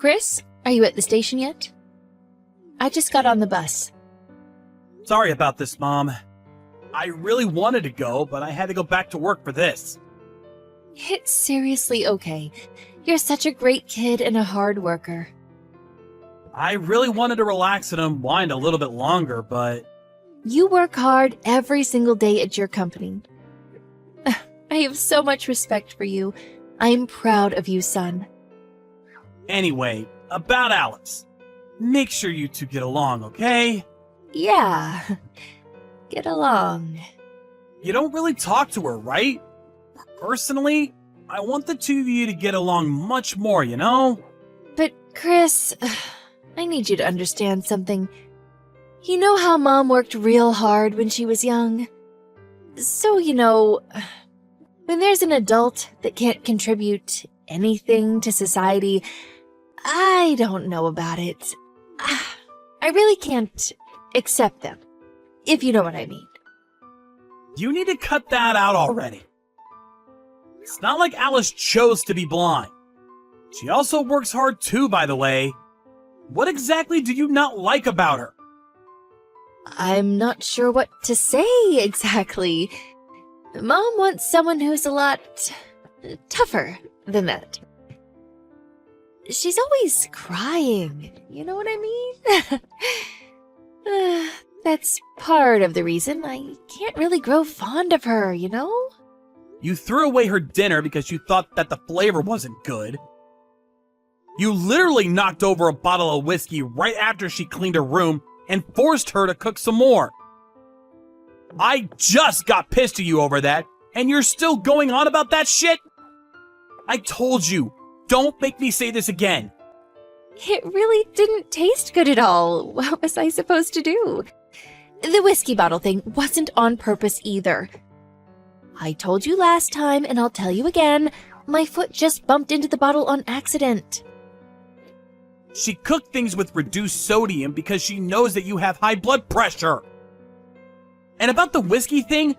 Chris, are you at the station yet? I just got on the bus. Sorry about this, Mom. I really wanted to go, but I had to go back to work for this. It's seriously okay. You're such a great kid and a hard worker. I really wanted to relax and unwind a little bit longer, but... You work hard every single day at your company. I have so much respect for you. I'm proud of you, son. Anyway, about Alice. Make sure you two get along, okay? Yeah. Get along. You don't really talk to her, right? Personally, I want the two of you to get along much more, you know? But, Chris, I need you to understand something. You know how Mom worked real hard when she was young? So, when there's an adult that can't contribute anything to society, I don't know about it. I really can't accept them, if you know what I mean. You need to cut that out already. It's not like Alice chose to be blind. She also works hard too, by the way. What exactly do you not like about her? I'm not sure what to say exactly. Mom wants someone who's a lot tougher than that. She's always crying, you know what I mean? That's part of the reason I can't really grow fond of her, you know? You threw away her dinner because you thought that the flavor wasn't good. You literally knocked over a bottle of whiskey right after she cleaned her room and forced her to cook some more. I just got pissed at you over that, and you're still going on about that shit? I told you, don't make me say this again. It really didn't taste good at all. What was I supposed to do? The whiskey bottle thing wasn't on purpose either. I told you last time, and I'll tell you again, my foot just bumped into the bottle on accident. She cooked things with reduced sodium because she knows that you have high blood pressure. And about the whiskey thing,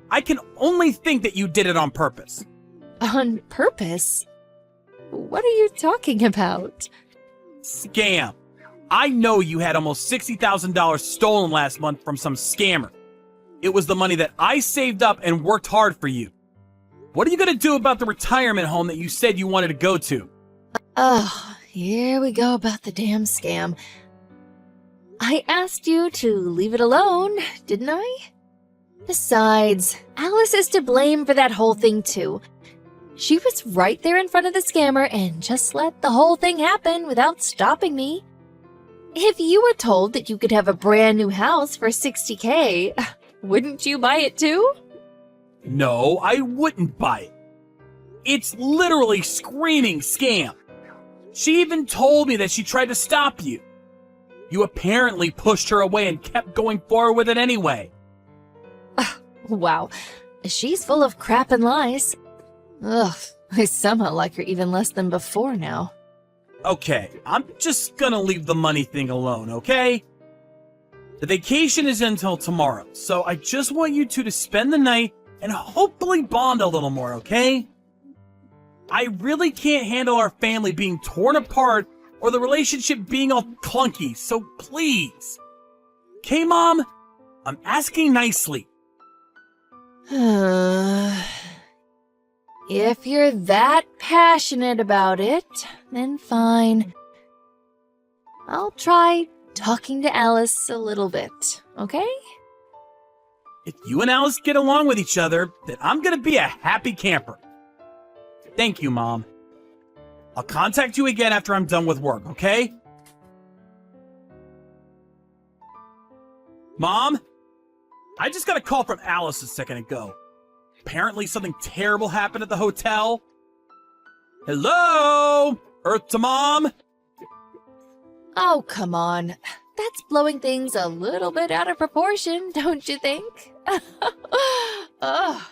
I can only think that you did it on purpose. On purpose? What are you talking about? Scam. I know you had almost $60,000 stolen last month from some scammer. It was the money that I saved up and worked hard for you. What are you going to do about the retirement home that you said you wanted to go to? Oh, here we go about the damn scam. I asked you to leave it alone, didn't I? Besides, Alice is to blame for that whole thing too. She was right there in front of the scammer and just let the whole thing happen without stopping me. If you were told that you could have a brand new house for $60K, wouldn't you buy it too? No, I wouldn't buy it. It's literally screaming scam. She even told me that she tried to stop you. You apparently pushed her away and kept going forward with it anyway. Wow, she's full of crap and lies. Ugh, I somehow like her even less than before now. Okay, I'm just gonna leave the money thing alone, okay? The vacation is until tomorrow, so I just want you two to spend the night and hopefully bond a little more, okay? I really can't handle our family being torn apart or the relationship being all clunky, so please. Okay, Mom? I'm asking nicely. If you're that passionate about it, then fine. I'll try talking to Alice a little bit, okay? If you and Alice get along with each other, then I'm gonna be a happy camper. Thank you, Mom. I'll contact you again after I'm done with work, okay? Mom? I just got a call from Alice a second ago. Apparently something terrible happened at the hotel. Hello? Earth to Mom? Oh, come on. That's blowing things a little bit out of proportion, don't you think? Ugh.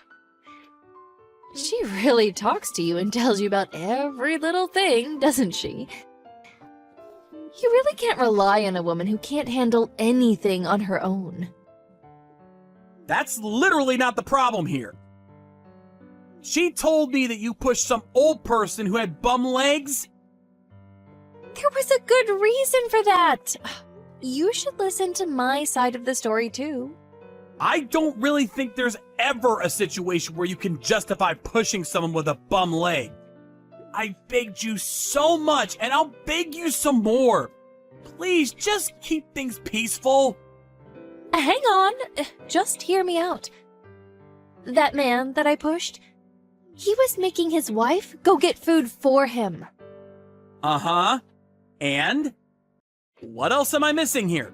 She really talks to you and tells you about every little thing, doesn't she? You really can't rely on a woman who can't handle anything on her own. That's literally not the problem here. She told me that you pushed some old person who had bum legs. There was a good reason for that. You should listen to my side of the story, too. I don't really think there's ever a situation where you can justify pushing someone with a bum leg. I begged you so much, and I'll beg you some more. Please, just keep things peaceful. Hang on. Just hear me out. That man that I pushed, he was making his wife go get food for him. Uh-huh. And? What else am I missing here?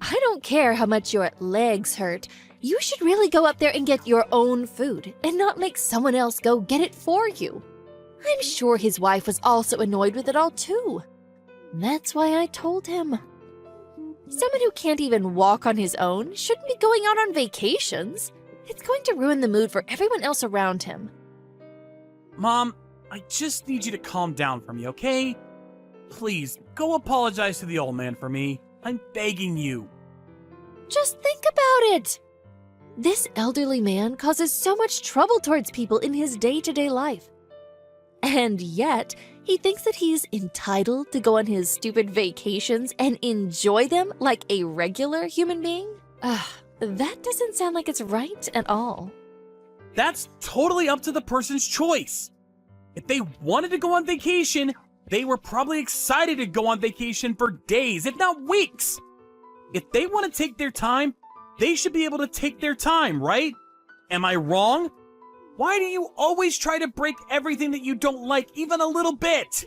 I don't care how much your legs hurt. You should really go up there and get your own food and not make someone else go get it for you. I'm sure his wife was also annoyed with it all too. That's why I told him. Someone who can't even walk on his own shouldn't be going out on vacations. It's going to ruin the mood for everyone else around him. Mom, I just need you to calm down for me, okay? Please, go apologize to the old man for me. I'm begging you. Just think about it. This elderly man causes so much trouble towards people in his day-to-day life. And yet, he thinks that he's entitled to go on his stupid vacations and enjoy them like a regular human being? That doesn't sound like it's right at all. That's totally up to the person's choice. If they wanted to go on vacation, they were probably excited to go on vacation for days, if not weeks. If they want to take their time, they should be able to take their time, right? Am I wrong? Why do you always try to break everything that you don't like even a little bit?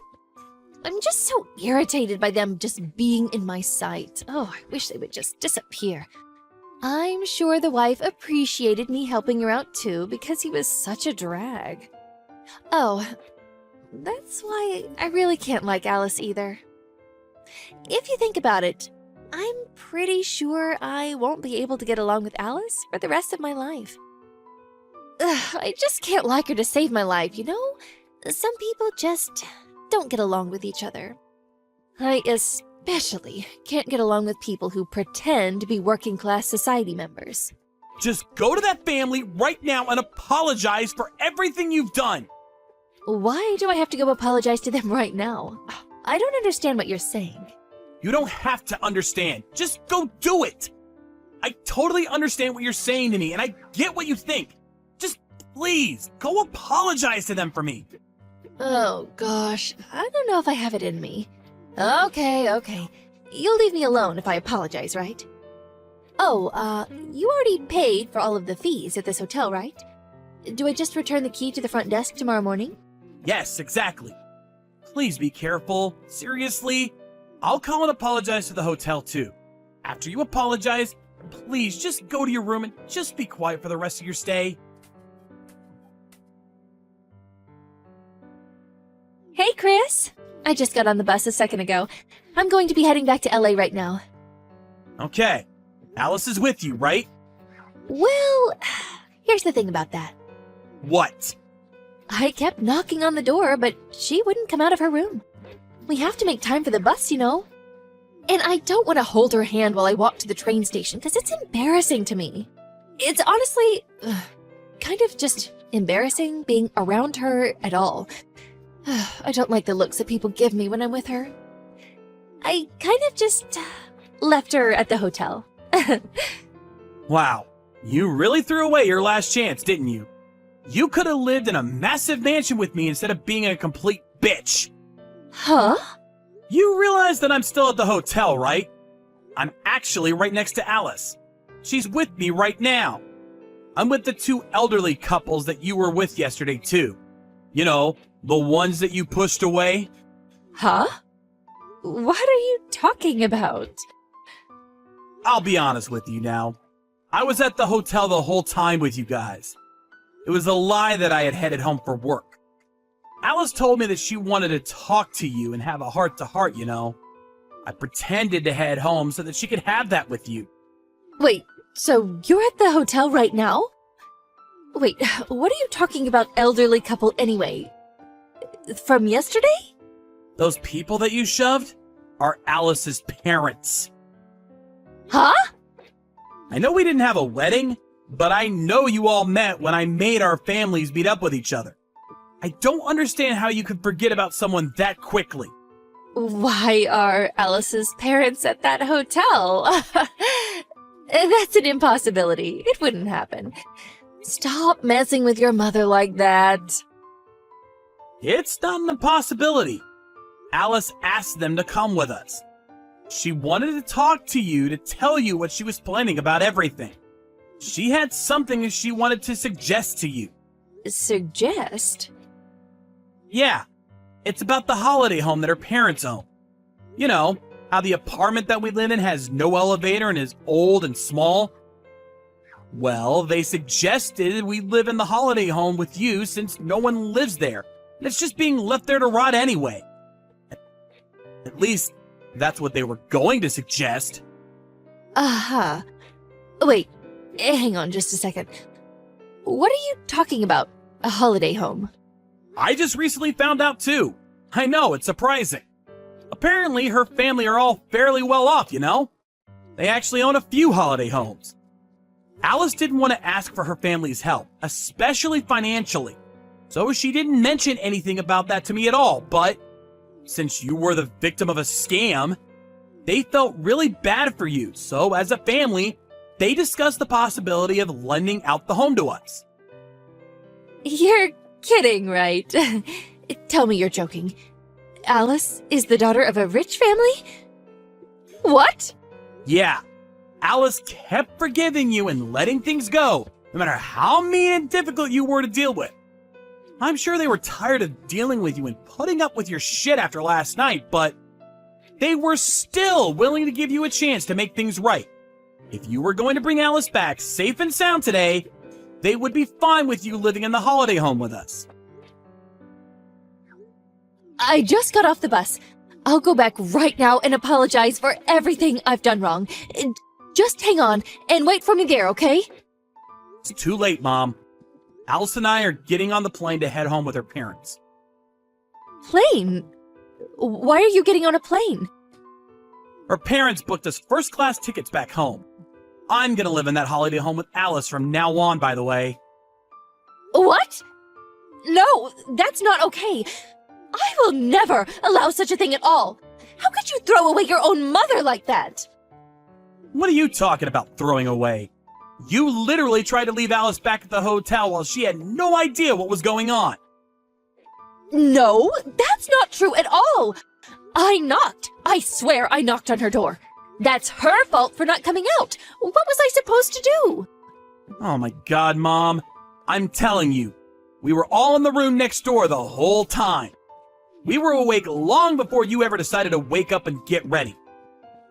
I'm just so irritated by them just being in my sight. Oh, I wish they would just disappear. I'm sure the wife appreciated me helping her out too because he was such a drag. Oh, that's why I really can't like Alice either. If you think about it, I'm pretty sure I won't be able to get along with Alice for the rest of my life. I just can't like her to save my life, you know? Some people just don't get along with each other. I especially can't get along with people who pretend to be working-class society members. Just go to that family right now and apologize for everything you've done. Why do I have to go apologize to them right now? I don't understand what you're saying. You don't have to understand. Just go do it. I totally understand what you're saying to me, and I get what you think. Just please, go apologize to them for me. Oh gosh, I don't know if I have it in me. Okay. You'll leave me alone if I apologize, right? Oh, you already paid for all of the fees at this hotel, right? Do I just return the key to the front desk tomorrow morning? Yes, exactly. Please be careful. Seriously. I'll call and apologize to the hotel too. After you apologize, please just go to your room and just be quiet for the rest of your stay. Hey, Chris. I just got on the bus a second ago. I'm going to be heading back to LA right now. Okay. Alice is with you, right? Well, here's the thing about that. What? I kept knocking on the door, but she wouldn't come out of her room. We have to make time for the bus, you know. And I don't want to hold her hand while I walk to the train station because it's embarrassing to me. It's honestly kind of just embarrassing being around her at all. I don't like the looks that people give me when I'm with her. I kind of just left her at the hotel. Wow. You really threw away your last chance, didn't you? You could have lived in a massive mansion with me instead of being a complete bitch. Huh? You realize that I'm still at the hotel, right? I'm actually right next to Alice. She's with me right now. I'm with the two elderly couples that you were with yesterday, too. You know, the ones that you pushed away. Huh? What are you talking about? I'll be honest with you now. I was at the hotel the whole time with you guys. It was a lie that I had headed home for work. Alice told me that she wanted to talk to you and have a heart-to-heart, you know. I pretended to head home so that she could have that with you. Wait, so you're at the hotel right now? Wait, what are you talking about, elderly couple, anyway? From yesterday? Those people that you shoved are Alice's parents. Huh? I know we didn't have a wedding, but I know you all met when I made our families meet up with each other. I don't understand how you could forget about someone that quickly. Why are Alice's parents at that hotel? That's an impossibility. It wouldn't happen. Stop messing with your mother like that. It's not an impossibility. Alice asked them to come with us. She wanted to talk to you to tell you what she was planning about everything. She had something she wanted to suggest to you. Suggest? Yeah, it's about the holiday home that her parents own. You know, how the apartment that we live in has no elevator and is old and small? Well, they suggested we live in the holiday home with you since no one lives there, and it's just being left there to rot anyway. At least, that's what they were going to suggest. Uh-huh. Wait, hang on just a second. What are you talking about? A holiday home? I just recently found out too. I know, it's surprising. Apparently, her family are all fairly well off, you know? They actually own a few holiday homes. Alice didn't want to ask for her family's help, especially financially. So she didn't mention anything about that to me at all, but since you were the victim of a scam, they felt really bad for you. So as a family, they discussed the possibility of lending out the home to us. You're kidding, right? Tell me you're joking. Alice is the daughter of a rich family? What? Yeah, Alice kept forgiving you and letting things go, no matter how mean and difficult you were to deal with. I'm sure they were tired of dealing with you and putting up with your shit after last night, but they were still willing to give you a chance to make things right. If you were going to bring Alice back safe and sound today, they would be fine with you living in the holiday home with us. I just got off the bus. I'll go back right now and apologize for everything I've done wrong. Just hang on and wait for me there, okay? It's too late, Mom. Alice and I are getting on the plane to head home with her parents. Plane? Why are you getting on a plane? Her parents booked us first-class tickets back home. I'm gonna live in that holiday home with Alice from now on, by the way. What? No, that's not okay. I will never allow such a thing at all. How could you throw away your own mother like that? What are you talking about, throwing away? You literally tried to leave Alice back at the hotel while she had no idea what was going on. No, that's not true at all. I knocked. I swear I knocked on her door. That's her fault for not coming out. What was I supposed to do? Oh my God, Mom. I'm telling you, we were all in the room next door the whole time. We were awake long before you ever decided to wake up and get ready.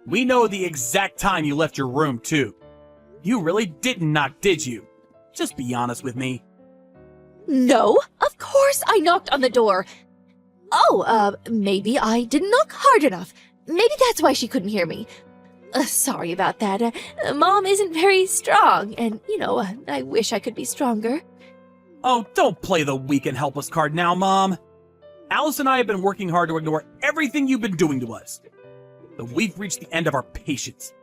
We know the exact time you left your room, too. You really didn't knock, did you? Just be honest with me. No, of course I knocked on the door. Oh, maybe I didn't knock hard enough. Maybe that's why she couldn't hear me. Sorry about that. Mom isn't very strong, and, I wish I could be stronger. Oh, don't play the weak and helpless card now, Mom. Alice and I have been working hard to ignore everything you've been doing to us. But we've reached the end of our patience.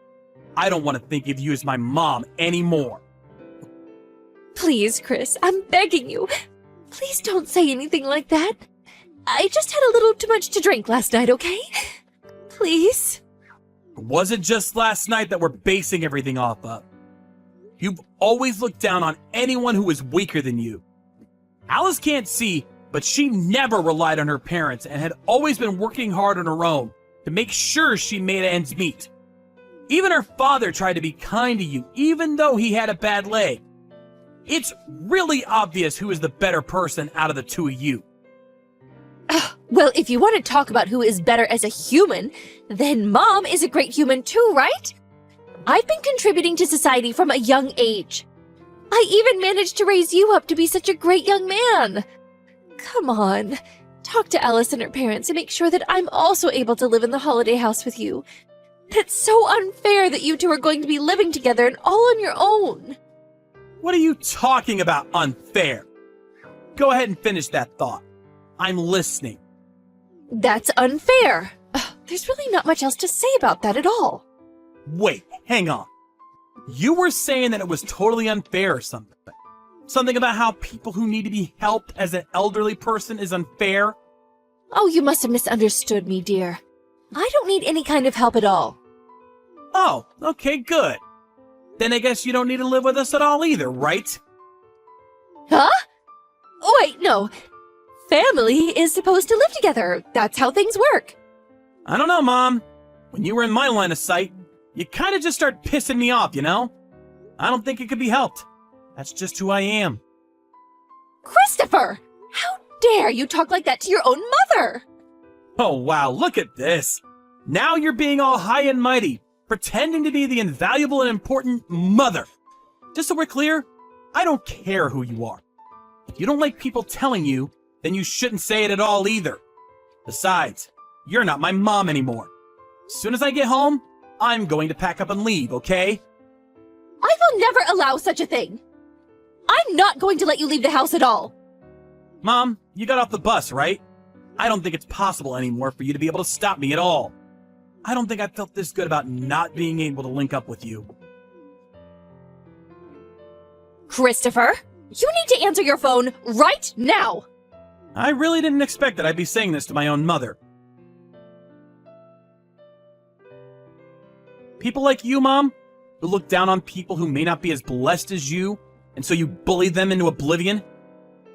I don't want to think of you as my mom anymore. Please, Chris, I'm begging you. Please don't say anything like that. I just had a little too much to drink last night, okay? Please? It wasn't just last night that we're basing everything off of. You've always looked down on anyone who is weaker than you. Alice can't see, but she never relied on her parents and had always been working hard on her own to make sure she made ends meet. Even her father tried to be kind to you, even though he had a bad leg. It's really obvious who is the better person out of the two of you. Well, if you want to talk about who is better as a human, then Mom is a great human too, right? I've been contributing to society from a young age. I even managed to raise you up to be such a great young man. Come on, talk to Alice and her parents and make sure that I'm also able to live in the holiday house with you. That's so unfair that you two are going to be living together and all on your own. What are you talking about, unfair? Go ahead and finish that thought. I'm listening. That's unfair. There's really not much else to say about that at all. Wait, hang on. You were saying that it was totally unfair or something. Something about how people who need to be helped as an elderly person is unfair? Oh, you must have misunderstood me, dear. I don't need any kind of help at all. Oh, okay, good. Then I guess you don't need to live with us at all either, right? Huh? Oh, wait, no. Family is supposed to live together. That's how things work. I don't know, Mom. When you were in my line of sight, you kind of just start pissing me off, you know? I don't think it could be helped. That's just who I am. Christopher! How dare you talk like that to your own mother? Oh, wow, look at this. Now you're being all high and mighty, pretending to be the invaluable and important mother. Just so we're clear, I don't care who you are. If you don't like people telling you, then you shouldn't say it at all either. Besides, you're not my mom anymore. As soon as I get home, I'm going to pack up and leave, okay? I will never allow such a thing. I'm not going to let you leave the house at all. Mom, you got off the bus, right? I don't think it's possible anymore for you to be able to stop me at all. I don't think I felt this good about not being able to link up with you. Christopher, you need to answer your phone right now. I really didn't expect that I'd be saying this to my own mother. People like you, Mom, who look down on people who may not be as blessed as you, and so you bully them into oblivion,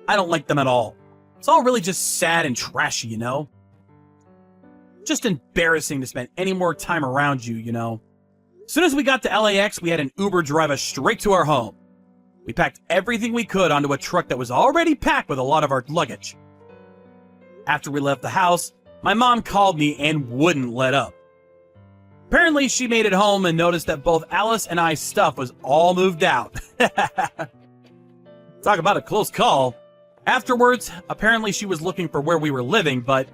I don't like them at all. It's all really just sad and trashy, you know? Just embarrassing to spend any more time around you, you know? As soon as we got to LAX, we had an Uber drive us straight to our home. We packed everything we could onto a truck that was already packed with a lot of our luggage. After we left the house, my mom called me and wouldn't let up. Apparently, she made it home and noticed that both Alice and I's stuff was all moved out. Talk about a close call. Afterwards, apparently she was looking for where we were living, but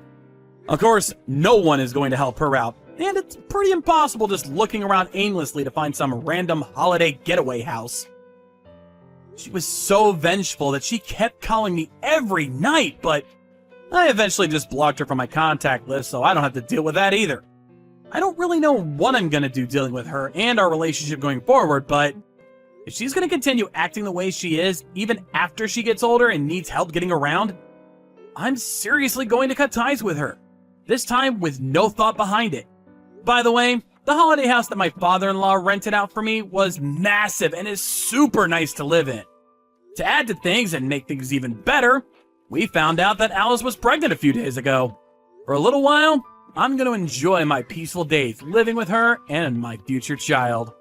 of course, no one is going to help her out. And it's pretty impossible just looking around aimlessly to find some random holiday getaway house. She was so vengeful that she kept calling me every night, but I eventually just blocked her from my contact list so I don't have to deal with that either. I don't really know what I'm going to do dealing with her and our relationship going forward, but if she's going to continue acting the way she is, even after she gets older and needs help getting around, I'm seriously going to cut ties with her. This time with no thought behind it. By the way, the holiday house that my father-in-law rented out for me was massive and is super nice to live in. To add to things and make things even better, we found out that Alice was pregnant a few days ago. For a little while, I'm going to enjoy my peaceful days living with her and my future child.